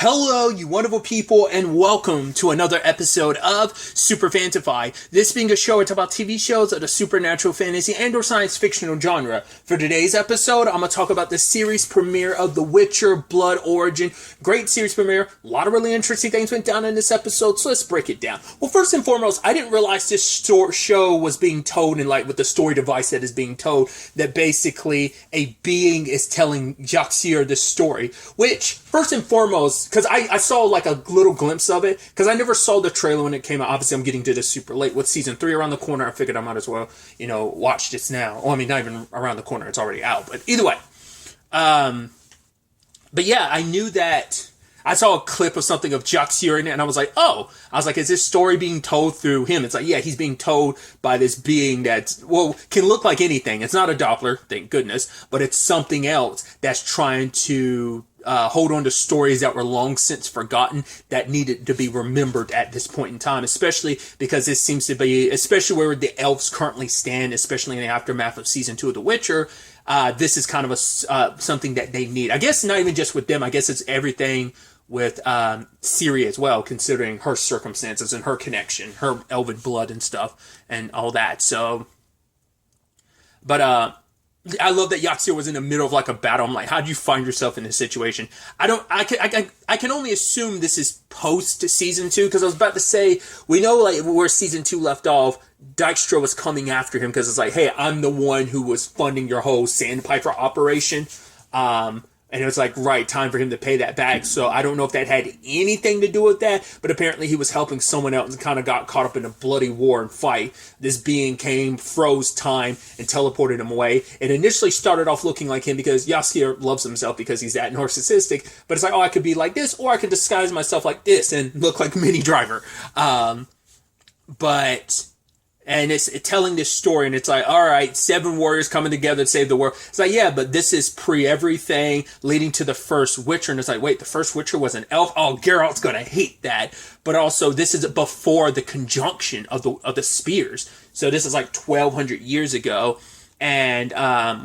Hello, you wonderful people, and welcome to another episode of SuperFantaFi. This being a show, it's about TV shows of the supernatural, fantasy, and or science fictional genre. For today's episode, I'm going to talk about the series premiere of The Witcher Blood Origin. Great series premiere. A lot of really interesting things went down in this episode, so let's break it down. Well, first and foremost, I didn't realize this show was being told, and like with the story device that is being told, that basically a being is telling Jaxier this story, which, first and foremost, because I saw like a little glimpse of it, because I never saw the trailer when it came out. Obviously, I'm getting to this super late. With season 3 around the corner, I figured I might as well, watch this now. Well, I mean, not even around the corner. It's already out. But either way. But yeah, I knew that. I saw a clip of something of Jaxier in it, and I was like, is this story being told through him? It's like, yeah, he's being told by this being that, can look like anything. It's not a Doppler, thank goodness, but it's something else that's trying to hold on to stories that were long since forgotten that needed to be remembered at this point in time, especially because this seems to be, especially where the elves currently stand, especially in the aftermath of season 2 of The Witcher. This is kind of something that they need. I guess not even just with them. I guess it's everything with Ciri as well, considering her circumstances and her connection, her elven blood and stuff, and all that. So, but I love that Jaxier was in the middle of like a battle. I'm like, how do you find yourself in this situation? I can only assume this is post season 2, because I was about to say, we know like where season 2 left off, Dijkstra was coming after him because it's like, hey, I'm the one who was funding your whole Sandpiper operation. And it was like, right, time for him to pay that back. So I don't know if that had anything to do with that, but apparently he was helping someone else and kind of got caught up in a bloody war and fight. This being came, froze time, and teleported him away. It initially started off looking like him because Jaskier loves himself because he's that narcissistic. But it's like, I could be like this, or I could disguise myself like this and look like Mini Driver. And it's telling this story, and it's like, all right, 7 warriors coming together to save the world. It's like, yeah, but this is pre-everything, leading to the first Witcher. And it's like, wait, the first Witcher was an elf? Oh, Geralt's gonna hate that. But also, this is before the conjunction of the spears. So this is like 1,200 years ago. And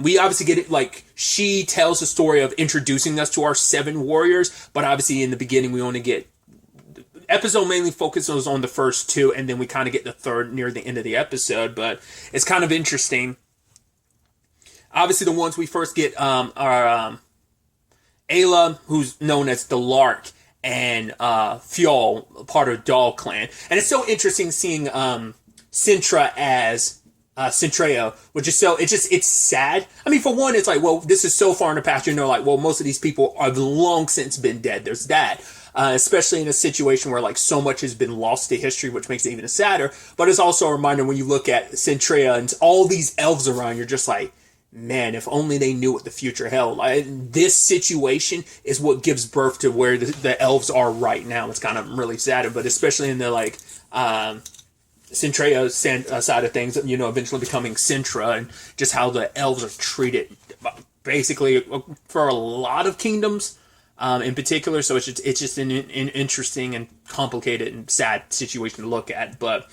we obviously get it, like, she tells the story of introducing us to our 7 warriors. But obviously, in the beginning, we only get... episode mainly focuses on the first 2, and then we kind of get the third near the end of the episode, but it's kind of interesting. Obviously, the ones we first get are Ayla, who's known as the Lark, and Fjoll, part of Dahl clan. And it's so interesting seeing Sintra as Centreo, which is so, it's sad. I mean, for one, it's like, well, this is so far in the past, like, well, most of these people have long since been dead. There's that. Especially in a situation where like so much has been lost to history, which makes it even sadder. But it's also a reminder when you look at Centrea and all these elves around, you're just like, man, if only they knew what the future held. This situation is what gives birth to where the elves are right now. It's kind of really sad, but especially in the like Centrea side of things, eventually becoming Sintra, and just how the elves are treated basically for a lot of kingdoms. In particular, so it's just an interesting and complicated and sad situation to look at. But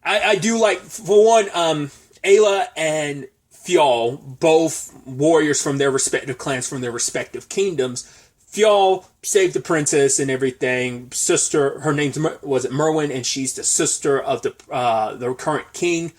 I do like, for one, Ayla and Fjoll, both warriors from their respective clans, from their respective kingdoms. Fjoll saved the princess and everything. Sister, her name's Merwin, and she's the sister of the current king.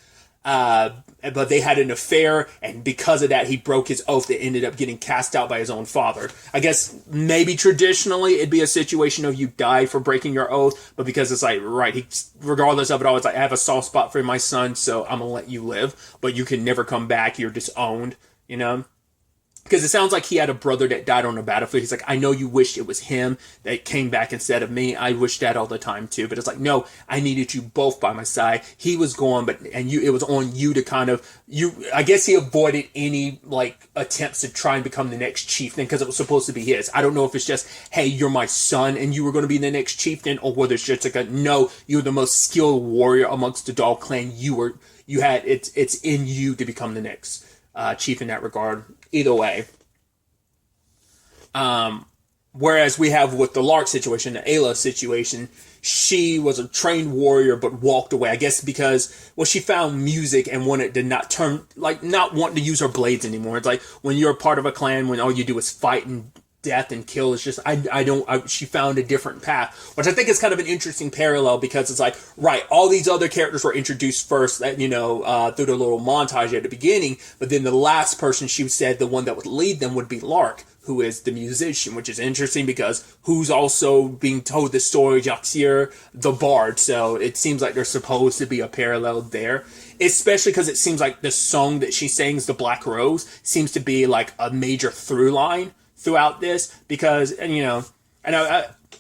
But they had an affair, and because of that, he broke his oath that ended up getting cast out by his own father. I guess maybe traditionally it'd be a situation of you die for breaking your oath, but because it's like, right, regardless of it all, it's like, I have a soft spot for my son, so I'm gonna let you live, but you can never come back, you're disowned, Because it sounds like he had a brother that died on the battlefield. He's like, I know you wished it was him that came back instead of me. I wish that all the time too. But it's like, no, I needed you both by my side. He was gone, it was on you to kind of, I guess he avoided any like attempts to try and become the next chieftain because it was supposed to be his. I don't know if it's just, hey, you're my son and you were going to be the next chieftain, or whether it's just like no, you're the most skilled warrior amongst the Dahl clan. It's in you to become the next chief in that regard. Either way. Whereas we have with the Lark situation, the Ayla situation, she was a trained warrior but walked away. I guess because, she found music and wanted to not wanting to use her blades anymore. It's like when you're a part of a clan, when all you do is fight and death and kill. It's just she found a different path, which I think is kind of an interesting parallel, because it's like, right, all these other characters were introduced first, through the little montage at the beginning, but then the last person, she said the one that would lead them would be Lark, who is the musician, which is interesting because who's also being told the story, Jaxier, the bard. So it seems like there's supposed to be a parallel there, especially because it seems like the song that she sings, The Black Rose, seems to be like a major through line throughout this, because,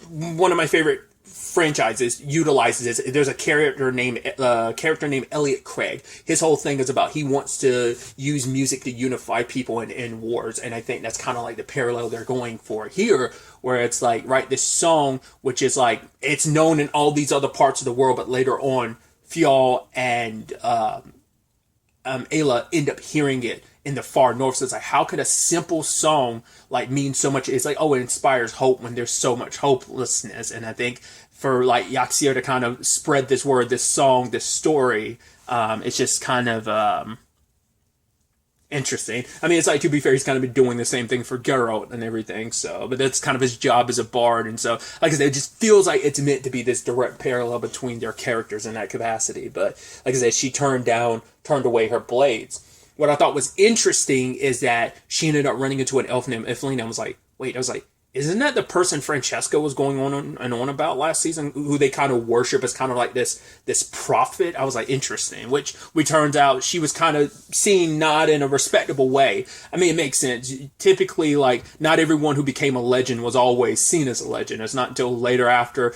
one of my favorite franchises utilizes this. There's a character named Elliot Craig. His whole thing is about, he wants to use music to unify people in wars, and I think that's kind of like the parallel they're going for here, where it's like, right, this song, which is like, it's known in all these other parts of the world, but later on, Fjall and Ayla end up hearing it in the far north. So it's like, how could a simple song like mean so much? It's like, oh, it inspires hope when there's so much hopelessness. And I think for like Jaxier to kind of spread this word, this song, this story, it's just kind of interesting. I mean, it's like, to be fair, he's kind of been doing the same thing for Geralt and everything. So, but that's kind of his job as a bard. And so, like I said, it just feels like it's meant to be this direct parallel between their characters in that capacity. But like I said, she turned away her blades. What I thought was interesting is that she ended up running into an elf named Iflin. I was like, isn't that the person Francesca was going on about last season, who they kind of worship as kind of like this prophet? I was like, interesting, which we turned out she was kind of seen not in a respectable way. I mean, it makes sense. Typically, like, not everyone who became a legend was always seen as a legend. It's not until later after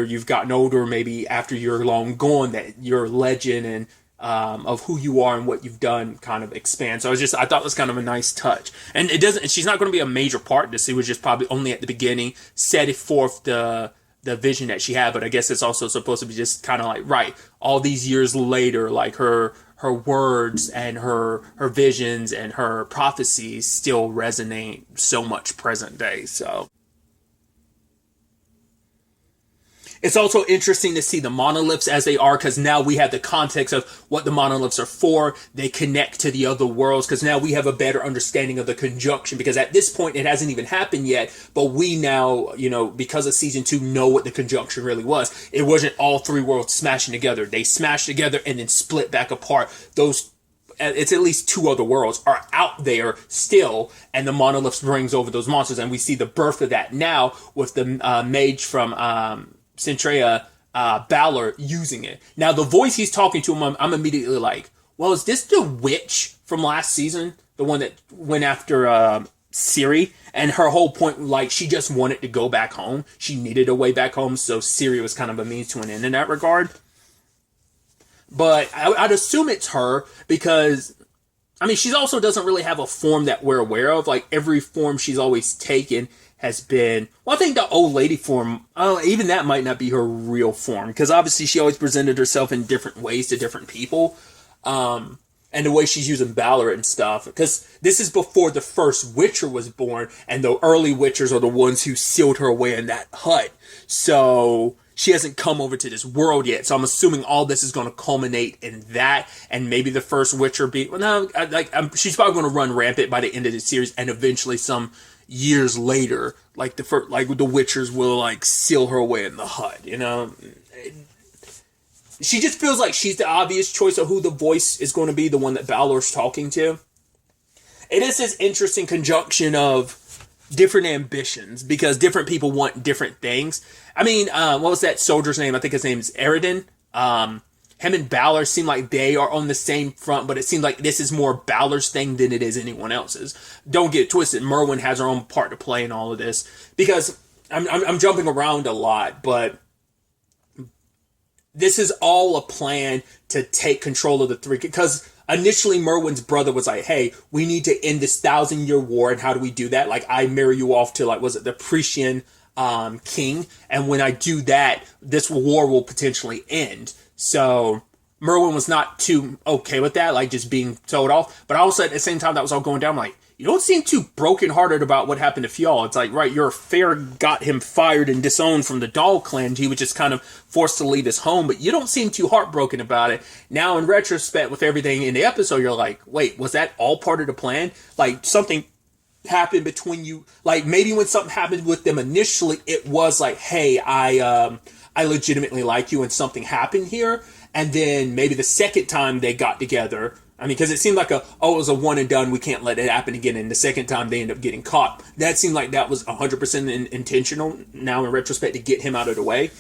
you've gotten older, maybe after you're long gone, that your legend and of who you are and what you've done kind of expands. So I thought it was kind of a nice touch. And she's not going to be a major part in this. It was just probably only at the beginning, set forth the vision that she had. But I guess it's also supposed to be just kind of like, right, all these years later, like her words and her visions and her prophecies still resonate so much present day. So it's also interesting to see the monoliths as they are, because now we have the context of what the monoliths are for. They connect to the other worlds, because now we have a better understanding of the conjunction, because at this point it hasn't even happened yet, but we now, because of season 2, know what the conjunction really was. It wasn't all 3 worlds smashing together. They smashed together and then split back apart. It's at least 2 other worlds are out there still, and the monoliths brings over those monsters, and we see the birth of that now with the mage from Centrea, Balor, using it. Now, the voice he's talking to him, I'm immediately like, well, is this the witch from last season? The one that went after Ciri? And her whole point, like, she just wanted to go back home. She needed a way back home, so Ciri was kind of a means to an end in that regard. But I'd assume it's her, because, I mean, she also doesn't really have a form that we're aware of. Like, every form she's always taken has been, well, I think the old lady form, even that might not be her real form, because obviously she always presented herself in different ways to different people, and the way she's using Balor and stuff, because this is before the first Witcher was born, and the early Witchers are the ones who sealed her away in that hut, so she hasn't come over to this world yet, so I'm assuming all this is going to culminate in that, and maybe the first Witcher she's probably going to run rampant by the end of the series, and eventually some years later, like the Witchers will like seal her away in the hut, She just feels like she's the obvious choice of who the voice is going to be, the one that Balor's talking to. It is this interesting conjunction of different ambitions, because different people want different things. I mean, what was that soldier's name? I think his name is Eridan. Him and Balor seem like they are on the same front, but it seems like this is more Balor's thing than it is anyone else's. Don't get it twisted. Merwin has her own part to play in all of this, because I'm jumping around a lot, but this is all a plan to take control of the 3. Because initially Merwin's brother was like, hey, we need to end this 1,000-year war, and how do we do that? Like, I marry you off to, like, was it the Pretian king? And when I do that, this war will potentially end. So Merwin was not too okay with that, like just being told off. But also at the same time that was all going down, I'm like, you don't seem too brokenhearted about what happened to Fjall. It's like, right, your affair got him fired and disowned from the Dahl clan. He was just kind of forced to leave his home, but you don't seem too heartbroken about it. Now, in retrospect, with everything in the episode, you're like, wait, was that all part of the plan? Like, something happened between you? Like maybe when something happened with them initially, it was like, hey, I legitimately like you, and something happened here. And then maybe the second time they got together, I mean, because it seemed like it was a one and done. We can't let it happen again. And the second time they end up getting caught. That seemed like that was 100% intentional. Now in retrospect, to get him out of the way.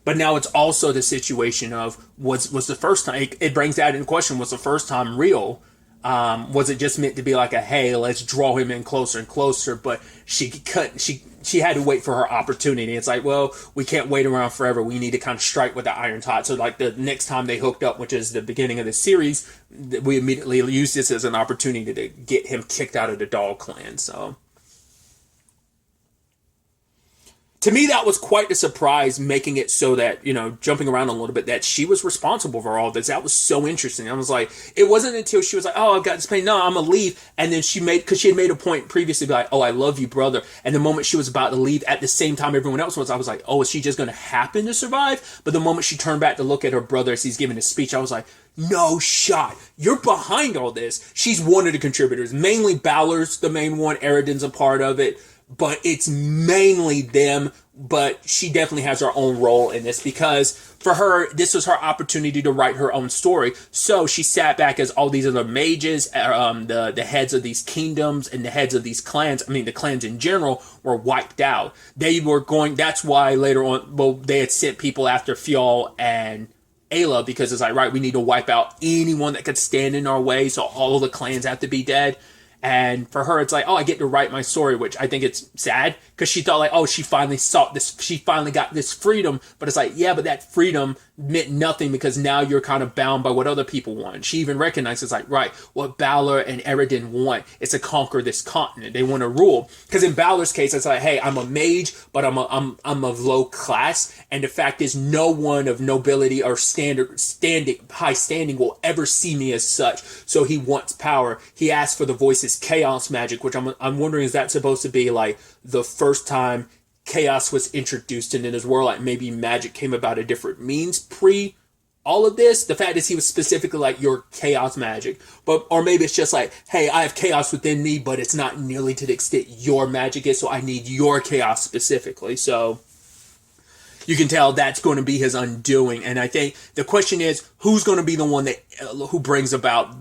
But now it's also the situation of was the first time. It brings that into question. Was the first time real? Was it just meant to be like a, hey, let's draw him in closer and closer? But she had to wait for her opportunity. It's like, well, we can't wait around forever. We need to kind of strike with the iron hot. So like the next time they hooked up, which is the beginning of the series, we immediately used this as an opportunity to get him kicked out of the Dog Clan. So to me, that was quite the surprise, making it so that, jumping around a little bit, that she was responsible for all this. That was so interesting. I was like, it wasn't until she was like, oh, I've got this pain. No, I'm going to leave. And then because she had made a point previously, be like, oh, I love you, brother. And the moment she was about to leave, at the same time everyone else was, I was like, oh, is she just going to happen to survive? But the moment she turned back to look at her brother as he's giving his speech, I was like, no shot. You're behind all this. She's one of the contributors. Mainly Balor's the main one. Eridan's a part of it. But it's mainly them, but she definitely has her own role in this, because for her, this was her opportunity to write her own story. So she sat back as all these other mages, the heads of these kingdoms and the heads of these clans, I mean the clans in general, were wiped out. That's why later on, well, they had sent people after Fjall and Ayla, because it's like, right, we need to wipe out anyone that could stand in our way, so all the clans have to be dead. And for her, it's like, oh, I get to write my story, which I think it's sad, because she thought like, oh, she finally got this freedom. But it's like, yeah, but that freedom meant nothing, because now you're kind of bound by what other people want. She even recognizes like, right, what Balor and Eridan want is to conquer this continent. They want to rule. Because in Balor's case, it's like, hey, I'm a mage, but I'm of low class. And the fact is, no one of nobility or high standing will ever see me as such. So he wants power. He asks for the voices chaos magic, which I'm wondering, is that supposed to be like the first time chaos was introduced into this world? Like maybe magic came about a different means pre all of this. The fact is, he was specifically like, your chaos magic, or maybe it's just like, hey, I have chaos within me, but it's not nearly to the extent your magic is, so I need your chaos specifically. So you can tell that's going to be his undoing. And I think the question is, who's going to be the one that who brings about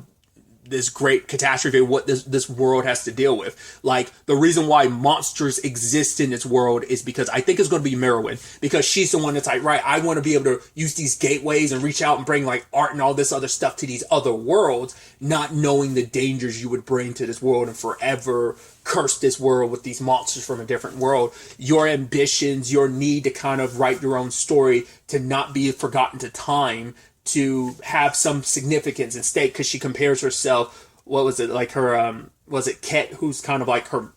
this great catastrophe, what this world has to deal with. Like, the reason why monsters exist in this world is because I think it's going to be Merwin, because she's the one that's like, right, I want to be able to use these gateways and reach out and bring like art and all this other stuff to these other worlds, not knowing the dangers you would bring to this world and forever curse this world with these monsters from a different world. Your ambitions, your need to kind of write your own story, to not be forgotten to time, to have some significance and stake, because she compares herself, what was it, like her was it Ket, who's kind of like her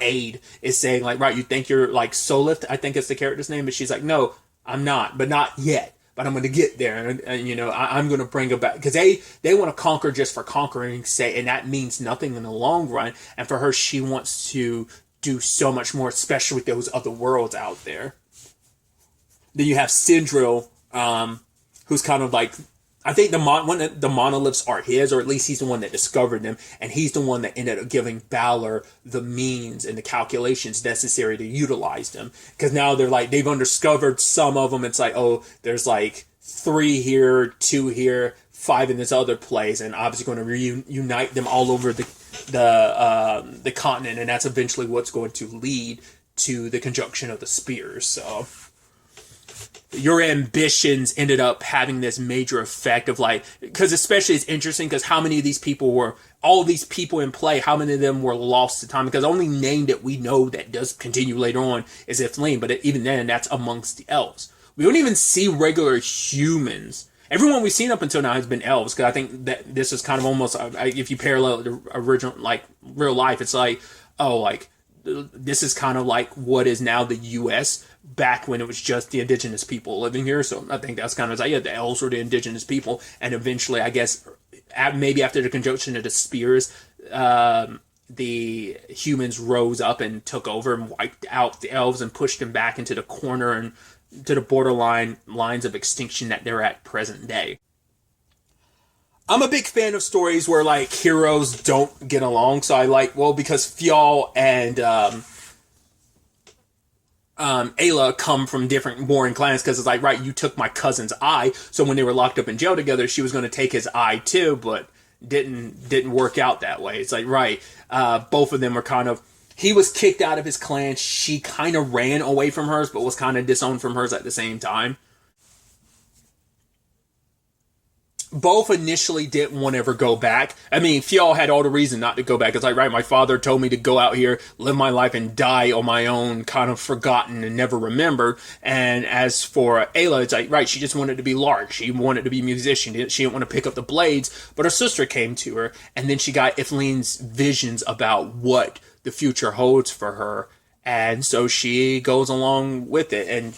aide, is saying like, right, you think you're like Solith, I think it's the character's name, but she's like, no, I'm not, but not yet, but I'm going to get there, and I'm going to bring about, because they want to conquer just for conquering's sake, and that means nothing in the long run. And for her, she wants to do so much more, especially with those other worlds out there. Then you have Sindril, who's kind of like, I think the monoliths are his, or at least he's the one that discovered them, and he's the one that ended up giving Balor the means and the calculations necessary to utilize them. Because now they're like, they've undiscovered some of them. It's like, oh, there's like 3 here, 2 here, 5 in this other place, and obviously going to reunite them all over the continent, and that's eventually what's going to lead to the conjunction of the spears. So your ambitions ended up having this major effect of like, because especially it's interesting because how many of these people were, all these people in play, how many of them were lost to time? Because the only name that we know that does continue later on is Iflin, but even then, that's amongst the elves. We don't even see regular humans. Everyone we've seen up until now has been elves, because I think that this is kind of almost, if you parallel the original, like real life, it's like, oh, like, this is kind of like what is now the U.S. back when it was just the indigenous people living here. So I think that's kind of like, yeah, the elves were the indigenous people. And eventually, I guess, maybe after the conjunction of the spears, the humans rose up and took over and wiped out the elves and pushed them back into the corner and to the borderline lines of extinction that they're at present day. I'm a big fan of stories where like heroes don't get along. So I like, well, because Fjall and Ayla come from different warring clans, because it's like, right, you took my cousin's eye, so when they were locked up in jail together, she was going to take his eye too, but didn't work out that way. It's like, right, both of them are kind of, he was kicked out of his clan, she kind of ran away from hers, but was kind of disowned from hers at the same time. Both initially didn't want to ever go back. I mean, Fjall had all the reason not to go back. It's like, right, my father told me to go out here, live my life, and die on my own, kind of forgotten and never remembered. And as for Ayla, it's like, right, she just wanted to be large. She wanted to be a musician. She didn't want to pick up the blades. But her sister came to her, and then she got Ifline's visions about what the future holds for her. And so she goes along with it. And,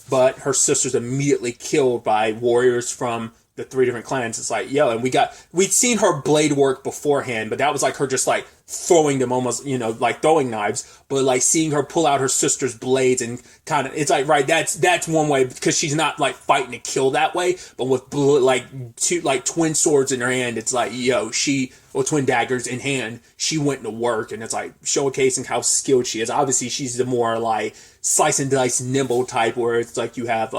but her sister's immediately killed by warriors from the three different clans. It's like, yo, and we'd seen her blade work beforehand, but that was like her just like throwing them almost, like throwing knives, but like seeing her pull out her sister's blades and kind of, it's like, right, that's one way, because she's not like fighting to kill that way, but with like two, like twin swords in her hand, it's like, yo, twin daggers in hand, she went to work, and it's like showcasing how skilled she is. Obviously, she's the more like slice and dice nimble type, where it's like you have,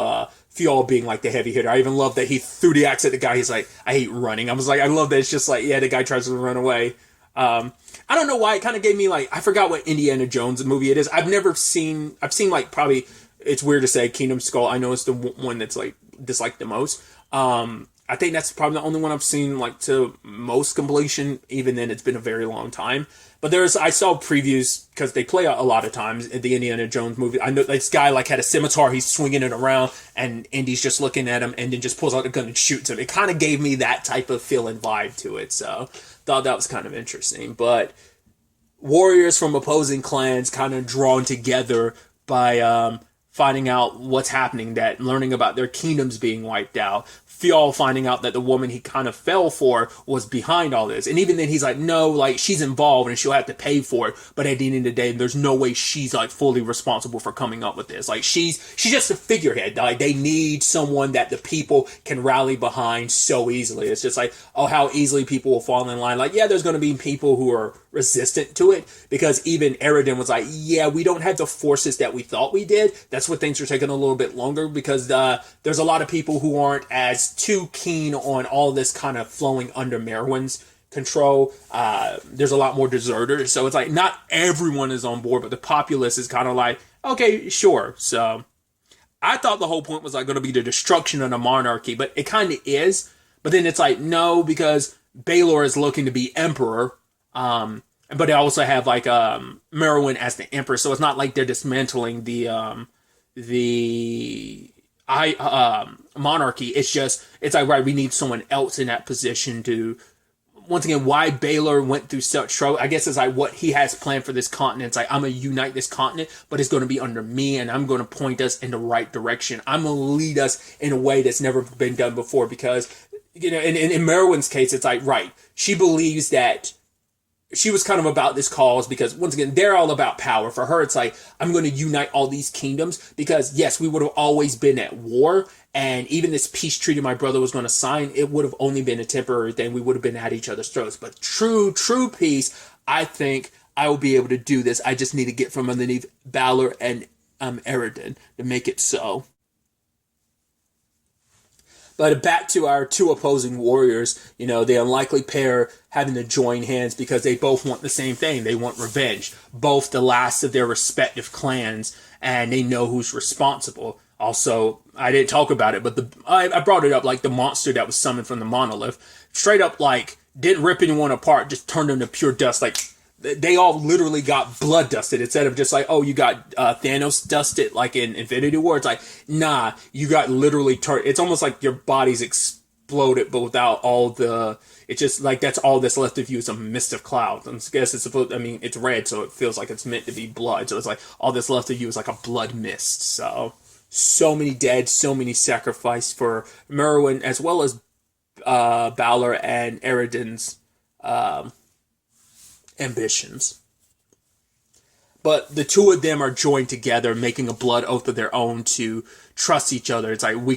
Fjall being like the heavy hitter. I even love that he threw the axe at the guy. He's like, I hate running. I was like, I love that it's just like, yeah, the guy tries to run away. I don't know why, it kind of gave me like, I forgot what Indiana Jones movie it is. I've seen like probably, it's weird to say Kingdom Skull. I know it's the one that's like disliked the most. I think that's probably the only one I've seen like to most completion. Even then, it's been a very long time. But I saw previews, because they play a lot of times in the Indiana Jones movie. I know this guy like had a scimitar, he's swinging it around, and Indy's just looking at him, and then just pulls out a gun and shoots him. It kind of gave me that type of feel and vibe to it, so thought that was kind of interesting. But warriors from opposing clans kind of drawn together by finding out what's happening, that learning about their kingdoms being wiped out. Fjall finding out that the woman he kind of fell for was behind all this. And even then he's like, no, like she's involved and she'll have to pay for it. But at the end of the day, there's no way she's like fully responsible for coming up with this. Like she's just a figurehead. Like they need someone that the people can rally behind so easily. It's just like, oh, how easily people will fall in line. Like, yeah, there's going to be people who are resistant to it, because even Eridan was like, yeah, we don't have the forces that we thought we did. That's what things are taking a little bit longer, because there's a lot of people who aren't as too keen on all this kind of flowing under Merwin's control. There's a lot more deserters, so it's like not everyone is on board, but the populace is kind of like, okay, sure. So I thought the whole point was like going to be the destruction of the monarchy, but it kind of is. But then it's like, no, because Baelor is looking to be emperor. But they also have like Merwin as the emperor, so it's not like they're dismantling the monarchy. It's like, right, we need someone else in that position to, once again, why Baelor went through such trouble. I guess it's like what he has planned for this continent. It's like, I'm going to unite this continent, but it's going to be under me, and I'm going to point us in the right direction. I'm going to lead us in a way that's never been done before, because, in Merwin's case, it's like, right, she believes that she was kind of about this cause because, once again, they're all about power. For her, it's like, I'm going to unite all these kingdoms because, yes, we would have always been at war. And even this peace treaty my brother was going to sign, it would have only been a temporary thing. We would have been at each other's throats. But true peace, I think I will be able to do this. I just need to get from underneath Balor and Eridan to make it so. But back to our two opposing warriors, the unlikely pair having to join hands because they both want the same thing. They want revenge. Both the last of their respective clans, and they know who's responsible. Also, I didn't talk about it, but I brought it up, like the monster that was summoned from the monolith. Straight up, like, didn't rip anyone apart, just turned them to pure dust. Like, they all literally got blood dusted instead of just like, oh, you got Thanos dusted like in Infinity War. It's like, nah, you got literally turned. It's almost like your body's exploded, but without all the. It's just like that's all that's left of you is a mist of clouds. And I guess it's supposed. I mean, it's red, so it feels like it's meant to be blood. So it's like all that's left of you is like a blood mist. So many dead, so many sacrificed for Merwin as well as Balor and Eridan's ambitions. But the two of them are joined together, making a blood oath of their own to trust each other. It's like we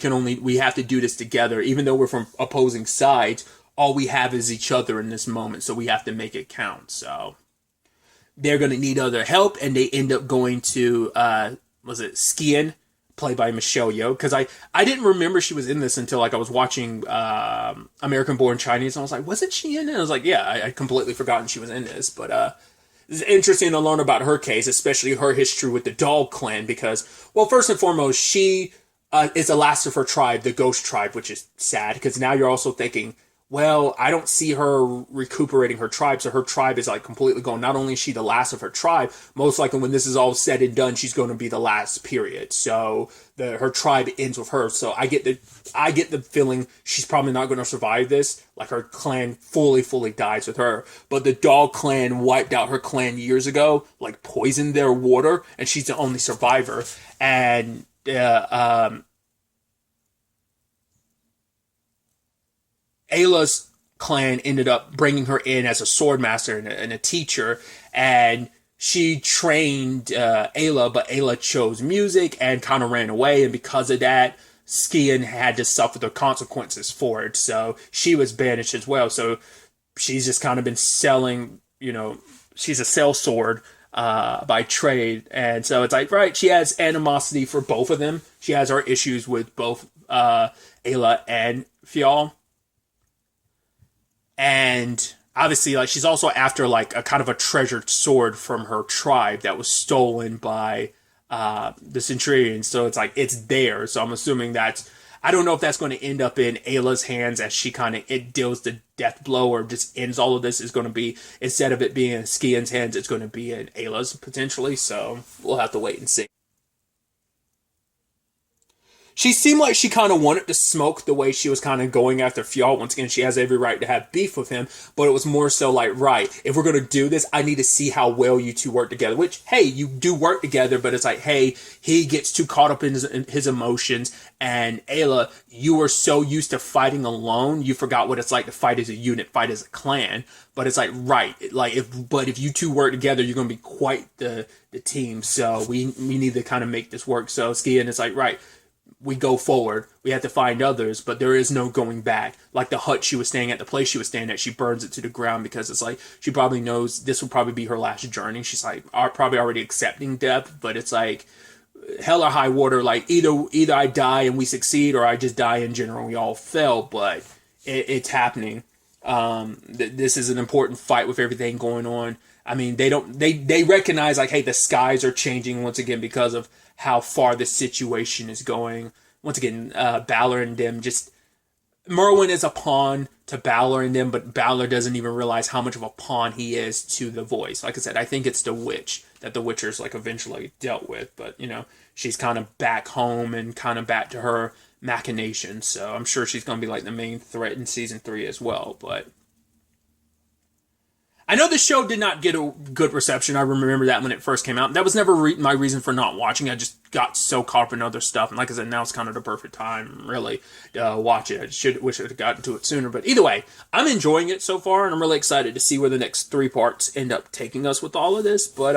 have to do this together, even though we're from opposing sides. all we have is each other in this moment, so we have to make it count. So they're going to need other help, and they end up going to, was it Skian, played by Michelle Yeoh, because I didn't remember she was in this until like I was watching American Born Chinese, and I was like, wasn't she in it? And I was like, yeah, I'd completely forgotten she was in this, but it's interesting to learn about her case, especially her history with the Dog Clan, because, well, first and foremost, she is the last of her tribe, the Ghost Tribe, which is sad, because now you're also thinking, well, I don't see her recuperating her tribe, so her tribe is like completely gone. Not only is she the last of her tribe, most likely when this is all said and done, she's going to be the last, period. So her tribe ends with her. So I get the feeling she's probably not going to survive this. Like her clan fully dies with her. But the Dog Clan wiped out her clan years ago, like poisoned their water, and she's the only survivor. And Ayla's clan ended up bringing her in as a sword master and a teacher, and she trained Ayla, but Ayla chose music and kind of ran away, and because of that, Skian had to suffer the consequences for it, so she was banished as well. So she's just kind of been selling, she's a sellsword by trade, and so it's like, right, she has animosity for both of them. She has her issues with both Ayla and Fial. And obviously, like, she's also after like a kind of a treasured sword from her tribe that was stolen by the Centurions. So it's like it's there. So I'm assuming I don't know if that's going to end up in Ayla's hands as she it deals the death blow, or just ends all of this. Is going to be, instead of it being in Skian's hands, it's going to be in Ayla's potentially. So we'll have to wait and see. She seemed like she kind of wanted to smoke the way she was kind of going after Fjall. Once again, she has every right to have beef with him, but it was more so like, right, if we're going to do this, I need to see how well you two work together, which, hey, you do work together, but it's like, hey, he gets too caught up in his emotions, and Ayla, you were so used to fighting alone, you forgot what it's like to fight as a unit, fight as a clan, but it's like, right, like, if you two work together, you're going to be quite the team, so we need to kind of make this work. So Skian is like, right, we go forward, we have to find others, but there is no going back. Like the hut she was staying at, the place she was staying at, she burns it to the ground because it's like, she probably knows this will probably be her last journey. She's like, probably already accepting death, but it's like, hell or high water, like either I die and we succeed, or I just die in general, we all fail, but it's happening. This is an important fight with everything going on. I mean, they recognize like, hey, the skies are changing once again because of how far this situation is going. Once again, Balor and them Merwin is a pawn to Balor and them, but Balor doesn't even realize how much of a pawn he is to the voice. Like I said, I think it's the witch that the Witchers like eventually dealt with, but she's kind of back home and kind of back to her machinations. So I'm sure she's going to be like the main threat in season 3 as well, but I know the show did not get a good reception. I remember that when it first came out. That was never my reason for not watching. I just got so caught up in other stuff. And like I said, now it's kind of the perfect time, really, to watch it. I wish I had gotten to it sooner. But either way, I'm enjoying it so far. And I'm really excited to see where the next 3 parts end up taking us with all of this. But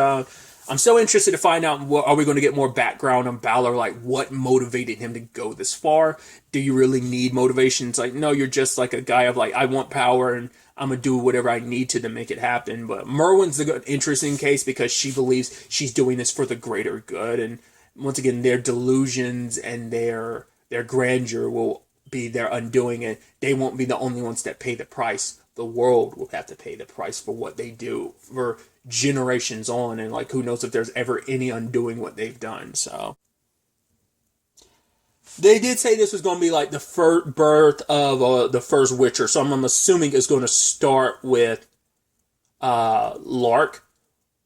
I'm so interested to find out, are we going to get more background on Balor? Like, what motivated him to go this far? Do you really need motivation? It's like, no, you're just like a guy of like, I want power and I'm going to do whatever I need to make it happen. But Merwin's an interesting case because she believes she's doing this for the greater good. And once again, their delusions and their grandeur will be their undoing. And they won't be the only ones that pay the price. The world will have to pay the price for what they do for generations on. And like, who knows if there's ever any undoing what they've done. So they did say this was going to be like the first birth of the first Witcher, so I'm assuming it's going to start with Lark.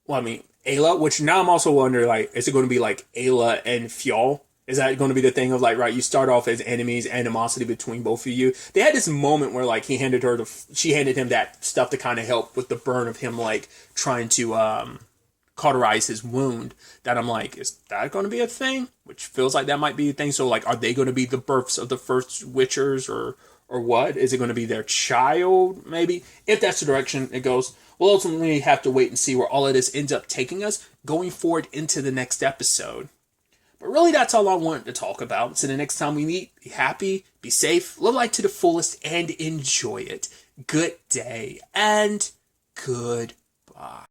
Well, I mean Ayla, which now I'm also wondering, like, is it going to be like Ayla and Fjall? Is that going to be the thing of like, right, you start off as enemies, animosity between both of you? They had this moment where like she handed him that stuff to kind of help with the burn of him like trying to cauterize his wound, that I'm like, is that going to be a thing? Which feels like that might be a thing. So like, are they going to be the births of the first Witchers or what? Is it going to be their child? Maybe, if that's the direction it goes. We'll ultimately have to wait and see where all of this ends up taking us going forward into the next episode. But really, that's all I wanted to talk about. So the next time we meet, be happy, be safe, live life to the fullest, and enjoy it. Good day, and goodbye.